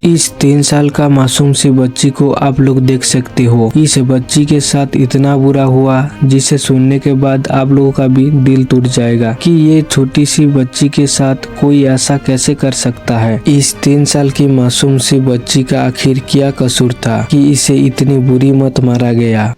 इस 3 साल का मासूम सी बच्ची को आप लोग देख सकते हो। इस बच्ची के साथ इतना बुरा हुआ जिसे सुनने के बाद आप लोगों का भी दिल टूट जाएगा कि ये छोटी सी बच्ची के साथ कोई ऐसा कैसे कर सकता है। इस 3 साल की मासूम सी बच्ची का आखिर क्या कसूर था कि इसे इतनी बुरी मौत मारा गया।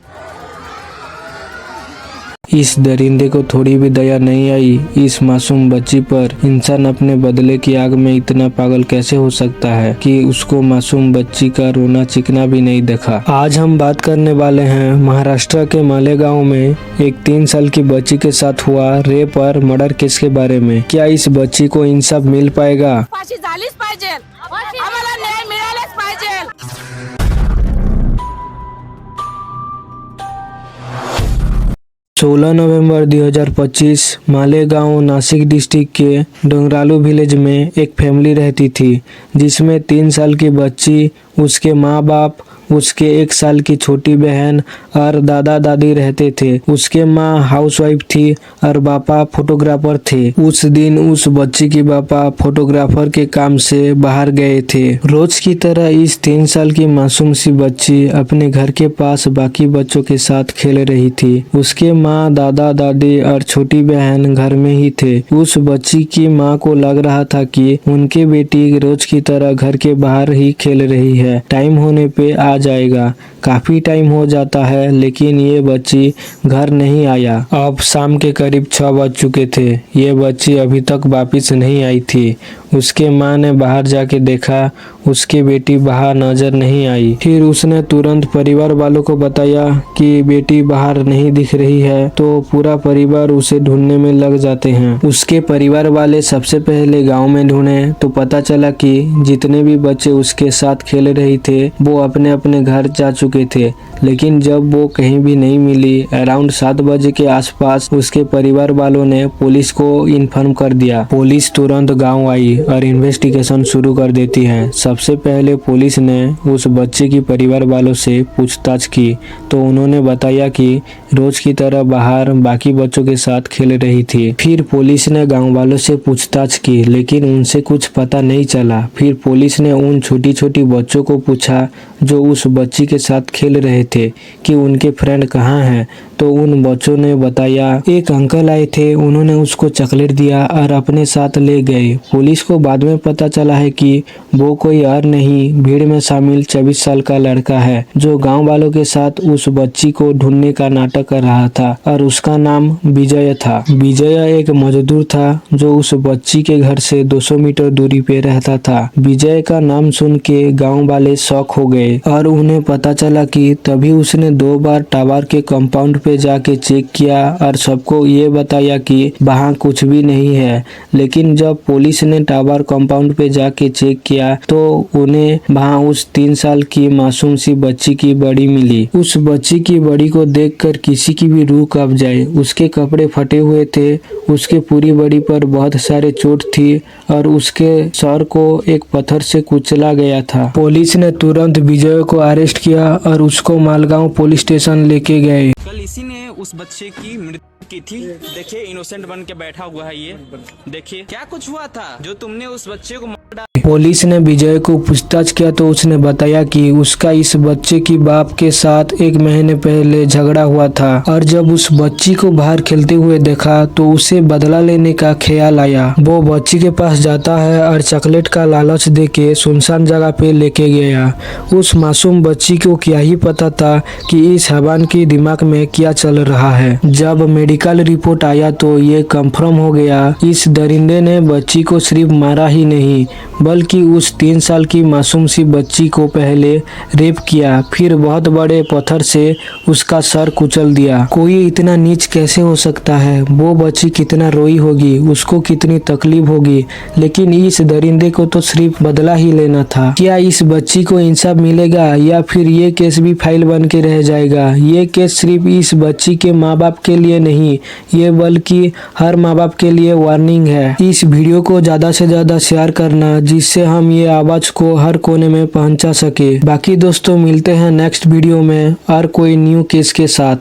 इस दरिंदे को थोड़ी भी दया नहीं आई इस मासूम बच्ची पर। इंसान अपने बदले की आग में इतना पागल कैसे हो सकता है कि उसको मासूम बच्ची का रोना चिकना भी नहीं देखा। आज हम बात करने वाले हैं महाराष्ट्र के मालेगांव में एक 3 साल की बच्ची के साथ हुआ रेप और मर्डर केस के बारे में। क्या इस बच्ची को इंसाफ मिल पाएगा? फाशी झालीच पाहिजे, आम्हाला न्याय मिळालाच पाहिजे। 16 नवंबर 2025 मालेगांव नासिक डिस्ट्रिक्ट के डोंगरालू विलेज में एक फैमिली रहती थी जिसमें 3 साल की बच्ची, उसके माँ बाप, उसके 1 साल की छोटी बहन और दादा दादी रहते थे। उसके माँ हाउसवाइफ थी और पापा फोटोग्राफर थे। उस दिन उस बच्ची के पापा फोटोग्राफर के काम से बाहर गए थे। रोज की तरह इस 3 साल की मासूम सी बच्ची अपने घर के पास बाकी बच्चों के साथ खेल रही थी। उसके माँ, दादा दादी और छोटी बहन घर में ही थे। उस बच्ची की माँ को लग रहा था कि उनकी बेटी रोज की तरह घर के बाहर ही खेल रही है, टाइम होने पे आ जाएगा। काफी टाइम हो जाता है लेकिन ये बच्ची घर नहीं आया। अब शाम के करीब 6 बज चुके थे। ये बच्ची अभी तक वापिस नहीं आई थी। उसके माँ ने बाहर जाके देखा, उसकी बेटी बाहर नजर नहीं आई। फिर उसने तुरंत परिवार वालों को बताया कि बेटी बाहर नहीं दिख रही है, तो पूरा परिवार उसे ढूंढने में लग जाते हैं। उसके परिवार वाले सबसे पहले गांव में ढूंढे तो पता चला कि जितने भी बच्चे उसके साथ खेल रहे थे वो अपने अपने घर जा चुके थे। लेकिन जब वो कहीं भी नहीं मिली, अराउंड 7 बजे के आसपास उसके परिवार वालों ने पुलिस को इन्फॉर्म कर दिया। पुलिस तुरंत गांव आई और इन्वेस्टिगेशन शुरू कर देती है। सबसे पहले पुलिस ने उस बच्चे की परिवार वालों से पूछताछ की तो उन्होंने बताया कि रोज की तरह बाहर बाकी बच्चों के साथ खेल रही थी। फिर पुलिस ने गांव वालों से पूछताछ की लेकिन उनसे कुछ पता नहीं चला। फिर पुलिस ने उन छोटी छोटी बच्चों को पूछा जो उस बच्ची के साथ खेल रहे थे कि उनके फ्रेंड कहाँ हैं, तो उन बच्चों ने बताया एक अंकल आए थे, उन्होंने उसको चॉकलेट दिया और अपने साथ ले गए। पुलिस को बाद में पता चला है कि वो कोई और नहीं, भीड़ में शामिल 24 साल का लड़का है जो गांव वालों के साथ उस बच्ची को ढूंढने का नाटक कर रहा था और उसका नाम विजय था। विजय एक मजदूर था जो उस बच्ची के घर से 200 मीटर दूरी पे रहता था। विजय का नाम सुन के गाँव वाले शॉक हो गए और उन्हें पता चला कि तभी उसने 2 बार टावर के कंपाउंड पे जाके चेक किया और सबको ये बताया कि वहाँ कुछ भी नहीं है। लेकिन जब पुलिस ने टावर कंपाउंड पे जाके चेक किया तो उन्हें वहाँ उस 3 साल की मासूम सी बच्ची की बॉडी मिली। उस बच्ची की बॉडी को देखकर किसी की भी रूह कांप जाए। उसके कपड़े फटे हुए थे, उसके पूरी बॉडी पर बहुत सारे चोट थी और उसके सर को एक पत्थर से कुचला गया था। पुलिस ने तुरंत विजय को अरेस्ट किया और उसको मालगांव पुलिस स्टेशन लेके गए। कल इसी ने उस बच्चे की मृत्यु की थी। देखिए इनोसेंट बन के बैठा हुआ है ये। देखिए क्या कुछ हुआ था जो तुमने उस बच्चे को मार डाला। पुलिस ने विजय को पूछताछ किया तो उसने बताया कि उसका इस बच्चे की बाप के साथ 1 महीने पहले झगड़ा हुआ था और जब उस बच्ची को बाहर खेलते हुए देखा तो उसे बदला लेने का ख्याल आया। वो बच्ची के पास जाता है और चॉकलेट का लालच देके सुनसान जगह पे लेके गया। उस मासूम बच्ची को क्या ही पता था कि इस हैवान के दिमाग में क्या चल रहा है। जब मेडिकल रिपोर्ट आया तो ये कंफर्म हो गया, इस दरिंदे ने बच्ची को सिर्फ मारा ही नहीं बल्कि उस 3 साल की मासूम सी बच्ची को पहले रेप किया, फिर बहुत बड़े पत्थर से उसका सर कुचल दिया। कोई इतना नीच कैसे हो सकता है? वो बच्ची कितना रोई होगी, उसको कितनी तकलीफ होगी, लेकिन इस दरिंदे को तो सिर्फ बदला ही लेना था। क्या इस बच्ची को इंसाफ मिलेगा या फिर ये केस भी फाइल बन के रह जाएगा? ये केस सिर्फ इस बच्ची के माँ बाप के लिए नहीं, ये बल्कि हर माँ बाप के लिए वार्निंग है। इस वीडियो को ज्यादा से ज्यादा शेयर करना जिससे हम ये आवाज को हर कोने में पहुंचा सके। बाकी दोस्तों मिलते हैं नेक्स्ट वीडियो में और कोई न्यू केस के साथ।